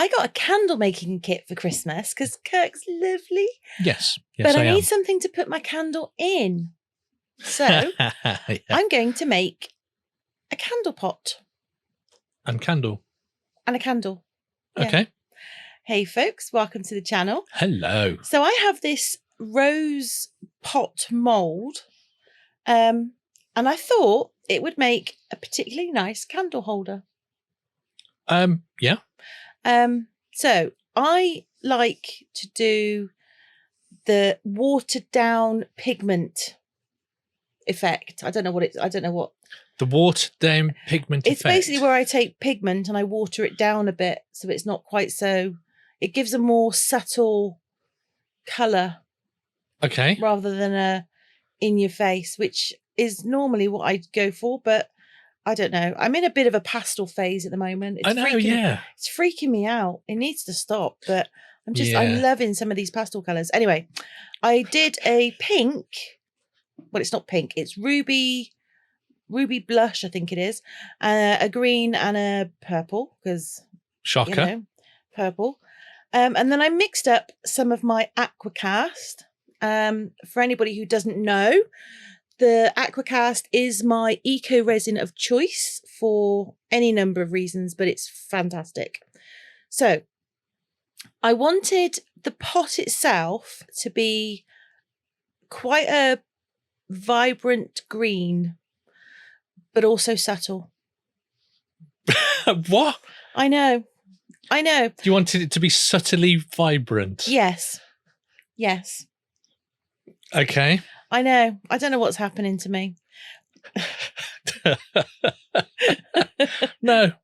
I got a candle making kit for Christmas because Kirk's lovely. Yes, but I am. need something to put my candle in. So Yeah. I'm going to make a candle pot. And candle. And a candle. Yeah. Okay. Hey folks, welcome to the channel. Hello. So I have this rose pot mould. And I thought it would make a particularly nice candle holder. Yeah. So I like to do the watered down pigment effect. I don't know what the watered down pigment it's effect. basically where I take pigment and I water it down a bit so it's not quite so, it gives a more subtle colour. Okay. Rather than a in your face, which is normally what I'd go for, but I don't know. I'm in a bit of a pastel phase at the moment. I know, yeah. It's freaking me out. It needs to stop, but I'm loving some of these pastel colours. Anyway, I did a pink. Well, it's not pink. It's ruby blush, I think it is. A green and a purple, because shocker, purple. And then I mixed up some of my AquaCast. For anybody who doesn't know, the AquaCast is my eco resin of choice for any number of reasons, but it's fantastic. So I wanted the pot itself to be quite a vibrant green, but also subtle. What? I know. You wanted it to be subtly vibrant? Yes. Okay. I know. I don't know what's happening to me. No.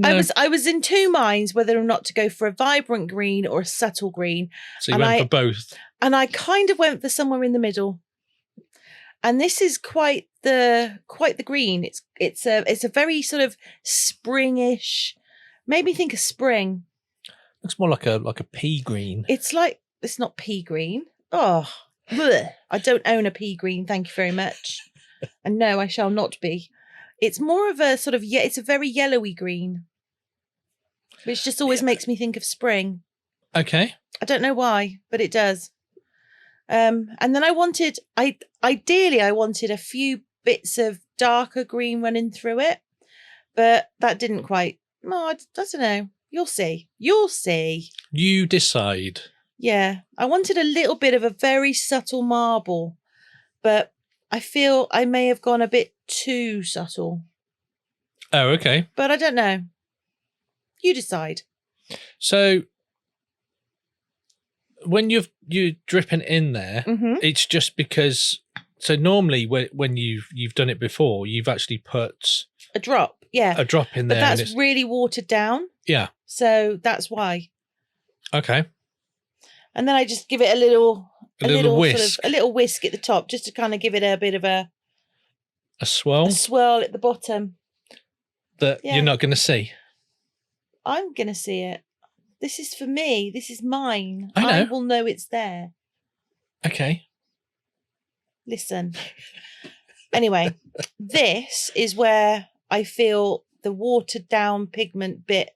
I was in two minds whether or not to go for a vibrant green or a subtle green. So you went for both. And I kind of went for somewhere in the middle. And this is quite the green. It's a very sort of springish. Made me think of spring. Looks more like a pea green. It's not pea green. Oh. Blech. I don't own a pea green, thank you very much. And no, I shall not be. It's more of a sort of, it's a very yellowy green, which just always makes me think of spring. Okay. I don't know why, but it does. And then I wanted a few bits of darker green running through it, but that didn't quite. No, I don't know. You'll see. You decide. Yeah, I wanted a little bit of a very subtle marble, but I feel I may have gone a bit too subtle. Oh, okay. But I don't know. You decide. So when you're dripping in there, it's just because. So normally when you've done it before, you've actually put a drop, a drop in there. But that's really watered down. Yeah. So that's why. Okay. And then I just give it a little whisk. Sort of, a little whisk at the top, just to kind of give it a bit of a swirl. A swirl at the bottom. That you're not going to see. I'm going to see it. This is for me. This is mine. I know. I will know it's there. Okay. Listen. Anyway, this is where I feel the watered down pigment bit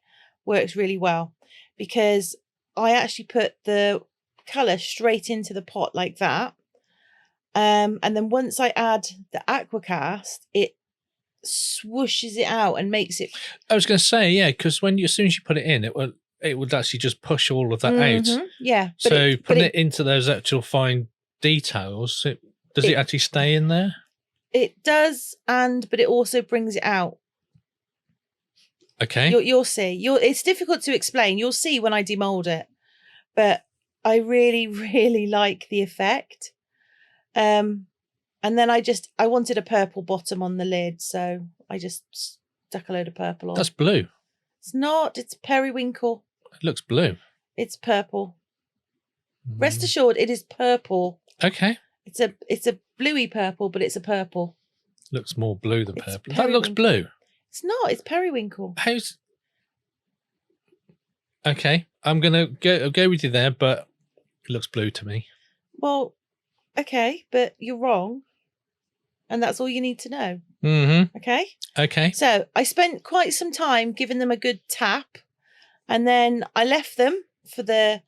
works really well, because I actually put the colour straight into the pot like that. And then once I add the AquaCast, it swooshes it out and makes it. I was going to say, yeah, because as soon as you put it in, it would actually just push all of that out. Yeah. So putting it into those actual fine details, does it actually stay in there? It does, but it also brings it out. Okay. You'll see. It's difficult to explain. You'll see when I demould it. But I really, really like the effect. And then I wanted a purple bottom on the lid, so I just stuck a load of purple on. That's blue. It's not. It's periwinkle. It looks blue. It's purple. Rest assured, it is purple. Okay. It's a bluey purple, but it's a purple. Looks more blue than purple. That looks blue. It's not. It's periwinkle. Okay. I'm gonna go with you there, but it looks blue to me. Well, okay, but you're wrong, and that's all you need to know. Mm-hmm. Okay. Okay. So I spent quite some time giving them a good tap, And then I left them for the,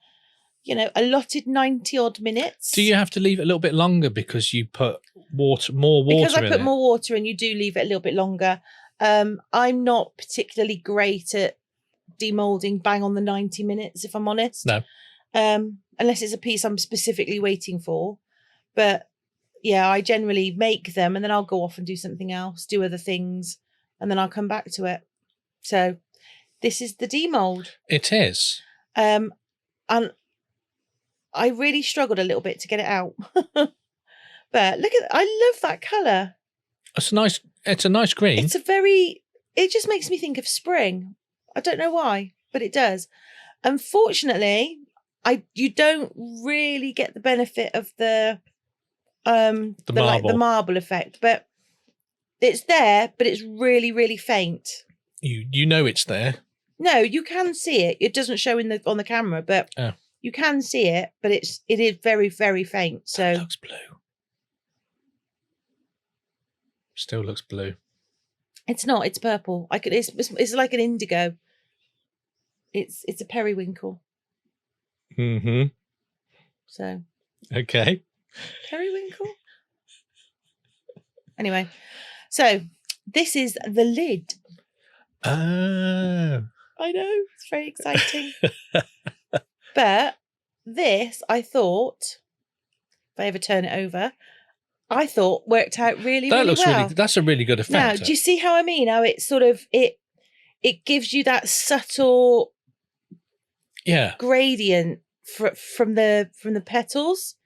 allotted 90 odd minutes. Do you have to leave it a little bit longer because you put more water Because I in put it? more water in, you do leave it a little bit longer. I'm not particularly great at demoulding bang on the 90 minutes, if I'm honest. No. Unless it's a piece I'm specifically waiting for. But yeah, I generally make them and then I'll go off and do something else, do other things, and then I'll come back to it. So this is the demould. It is. And I really struggled a little bit to get it out. But look at, I love that colour. It's a nice green. It just makes me think of spring. I don't know why, but it does. Unfortunately, you don't really get the benefit of the marble effect, but it's there, but it's really, really faint. You know it's there. No, you can see it. It doesn't show on the camera, but you can see it, but it is very, very faint. So that looks blue. Still looks blue. It's not. It's purple. It's like an indigo. It's a periwinkle. Mm-hmm. So. Okay. Periwinkle. Anyway, so this is the lid. Oh. I know, it's very exciting. But this, I thought, if I ever turn it over, I thought worked out really, that really looks well. That's a really good effect. Now, do you see how I mean? How it sort of it gives you that subtle gradient from the petals.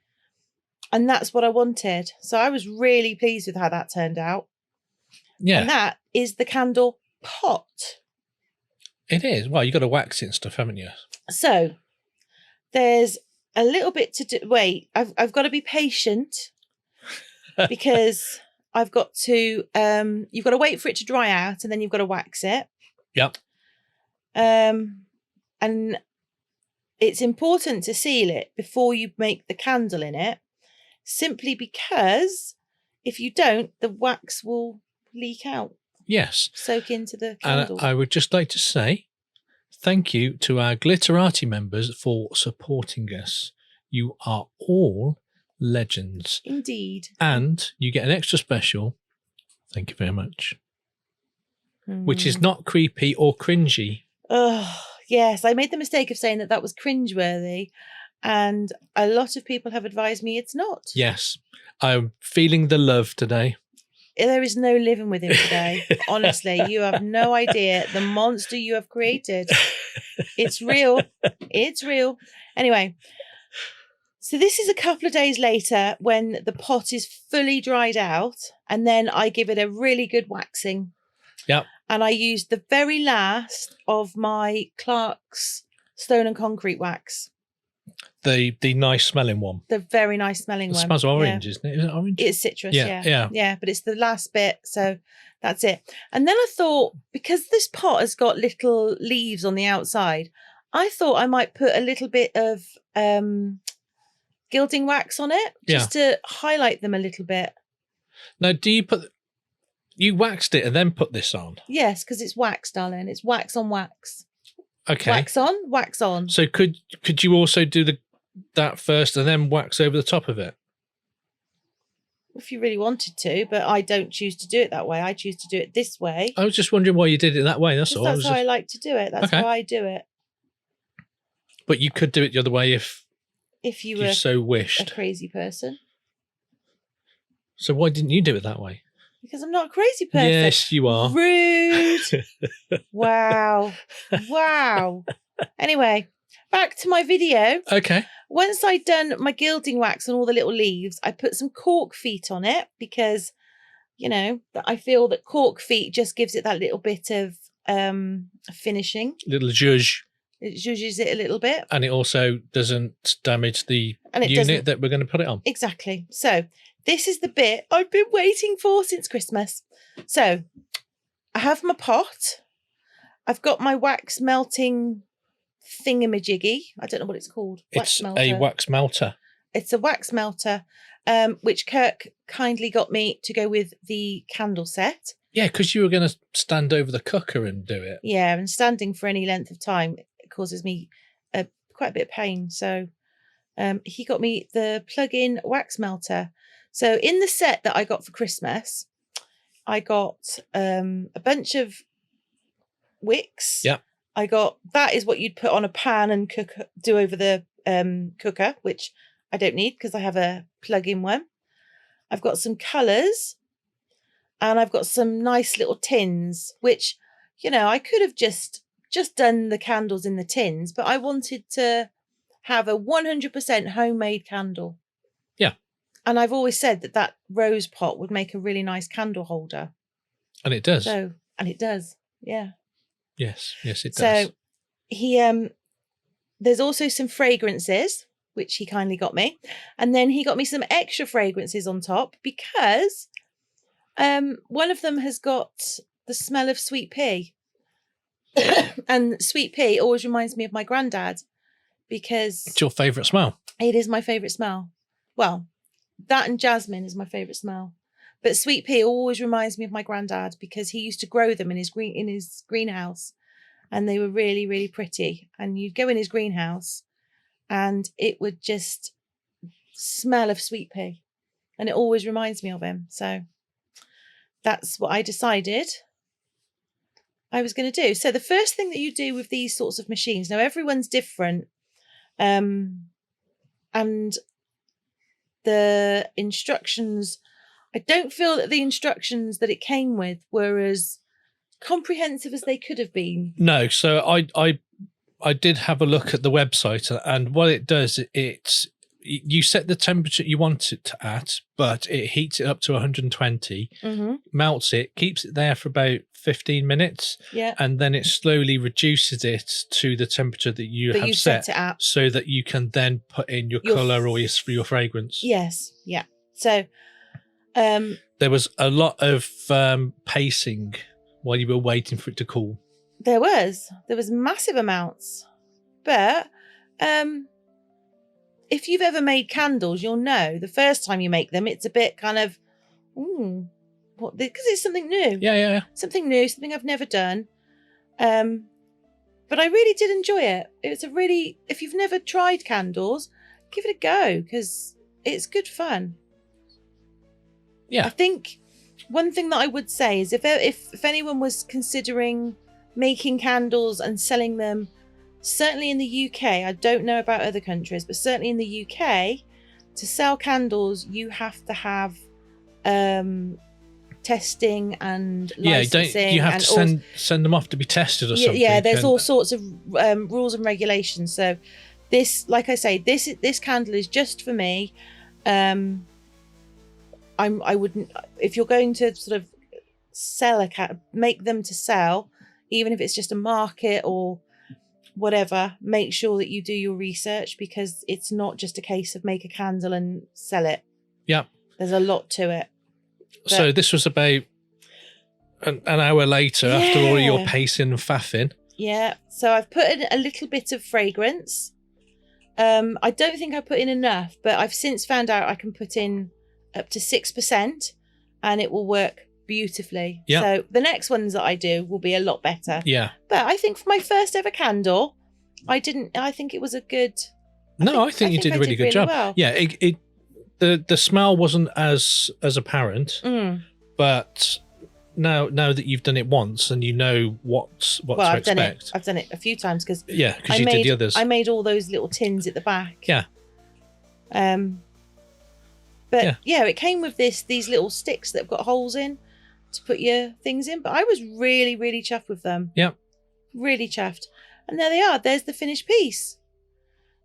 And that's what I wanted. So I was really pleased with how that turned out. Yeah. And that is the candle pot. It is. Well, you've got to wax it and stuff, haven't you? So there's a little bit to do. Wait, I've got to be patient because I've got to, you've got to wait for it to dry out and then you've got to wax it. Yep. And it's important to seal it before you make the candle in it, simply because if you don't, the wax will leak out. Yes. Soak into the candle. And I would just like to say thank you to our Glitterati members for supporting us. You are all legends. Indeed. And you get an extra special. Thank you very much. Which is not creepy or cringy. Oh, yes. I made the mistake of saying that was cringeworthy. And a lot of people have advised me it's not. Yes. I'm feeling the love today. There is no living with him today. Honestly, you have no idea the monster you have created. It's real. It's real. Anyway, so this is a couple of days later when the pot is fully dried out, and then I give it a really good waxing. Yep. And I used the very last of my Clark's Stone and Concrete wax. The nice smelling one. The very nice smelling one. It smells orange, isn't it? Is it orange? It's citrus, yeah. Yeah, but it's the last bit, so that's it. And then I thought, because this pot has got little leaves on the outside, I thought I might put a little bit of gilding wax on it, just to highlight them a little bit. Now, you waxed it and then put this on? Yes, because it's wax, darling. It's wax on wax. Okay. Wax on, wax on. So could you also do that first and then wax over the top of it? If you really wanted to, but I don't choose to do it that way. I choose to do it this way. I was just wondering why you did it that way, that's all. That's how I like to do it. That's how I do it. But you could do it the other way if you were so wished. A crazy person. So why didn't you do it that way? Because I'm not a crazy person. Yes, you are. Rude. Wow. Wow. Anyway, back to my video. Okay. Once I'd done my gilding wax on all the little leaves, I put some cork feet on it because, I feel that cork feet just gives it that little bit of finishing. Little zhuzh. It zhuzhes it a little bit. And it also doesn't damage the unit that we're going to put it on. Exactly. So this is the bit I've been waiting for since Christmas. So I have my pot. I've got my wax melting thingamajiggy. I don't know what it's called. It's a wax melter. It's a wax melter, which Kirk kindly got me to go with the candle set. Yeah, because you were going to stand over the cooker and do it. Yeah, and standing for any length of time causes me quite a bit of pain. So he got me the plug-in wax melter. So in the set that I got for Christmas, I got a bunch of wicks. Yeah. That is what you'd put on a pan and do over the cooker, which I don't need because I have a plug-in one. I've got some colours, and I've got some nice little tins, which, you know, I could have just done the candles in the tins, but I wanted to have a 100% homemade candle. Yeah. And I've always said that rose pot would make a really nice candle holder. And it does. And it does. Yeah. Yes, it does. So he there's also some fragrances, which he kindly got me. And then he got me some extra fragrances on top because one of them has got the smell of sweet pea. And sweet pea always reminds me of my granddad because... It's your favourite smell? It is my favourite smell. Well, that and jasmine is my favourite smell. But sweet pea always reminds me of my granddad because he used to grow them in his greenhouse. And they were really, really pretty. And you'd go in his greenhouse and it would just smell of sweet pea. And it always reminds me of him. So that's what I decided I was going to do. So the first thing that you do with these sorts of machines, now everyone's different. And the instructions, I don't feel that the instructions that it came with were as comprehensive as they could have been. No, so I did have a look at the website, and what it does, you set the temperature you want it at, but it heats it up to 120, melts it, keeps it there for about 15 minutes, and then it slowly reduces it to the temperature that you have set it at, so that you can then put in your colour or your fragrance. Yes, yeah. So there was a lot of pacing while you were waiting for it to cool. There was massive amounts, but if you've ever made candles, you'll know the first time you make them, it's a bit kind of, what? Because it's something new. Yeah. Something new, something I've never done. But I really did enjoy it. It's if you've never tried candles, give it a go because it's good fun. Yeah. I think one thing that I would say is if anyone was considering making candles and selling them, certainly in the UK, I don't know about other countries, but certainly in the UK, to sell candles, you have to have testing and licensing. You have to send them off to be tested or something. Yeah, there's all sorts of rules and regulations. So this, like I say, this candle is just for me. I wouldn't, if you're going to sort of sell make them to sell, even if it's just a market or whatever, make sure that you do your research because it's not just a case of make a candle and sell it. Yeah. There's a lot to it. So this was about an hour later after all your pacing and faffing. Yeah. So I've put in a little bit of fragrance. I don't think I put in enough, but I've since found out I can put in up to 6% and it will work beautifully. Yeah. So the next ones that I do will be a lot better. Yeah. But I think for my first ever candle, I think it was a good... I think you did a really good job. Well. Yeah, the smell wasn't as apparent, but now that you've done it once and you know what to expect. I've done it a few times because you did the others. I made all those little tins at the back. Yeah. But it came with these little sticks that have got holes in to put your things in. But I was really, really chuffed with them. Yeah. Really chuffed. And there they are. There's the finished piece.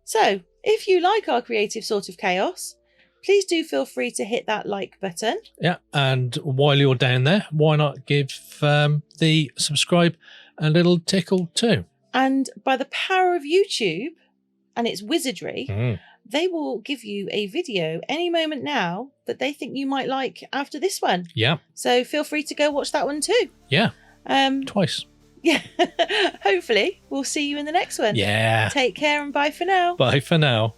So if you like our creative sort of chaos, please do feel free to hit that like button. Yeah. And while you're down there, why not give the subscribe a little tickle too? And by the power of YouTube and its wizardry, they will give you a video any moment now that they think you might like after this one. Yeah. So feel free to go watch that one too. Yeah. Twice. Yeah. Hopefully we'll see you in the next one. Yeah. Take care and bye for now. Bye for now.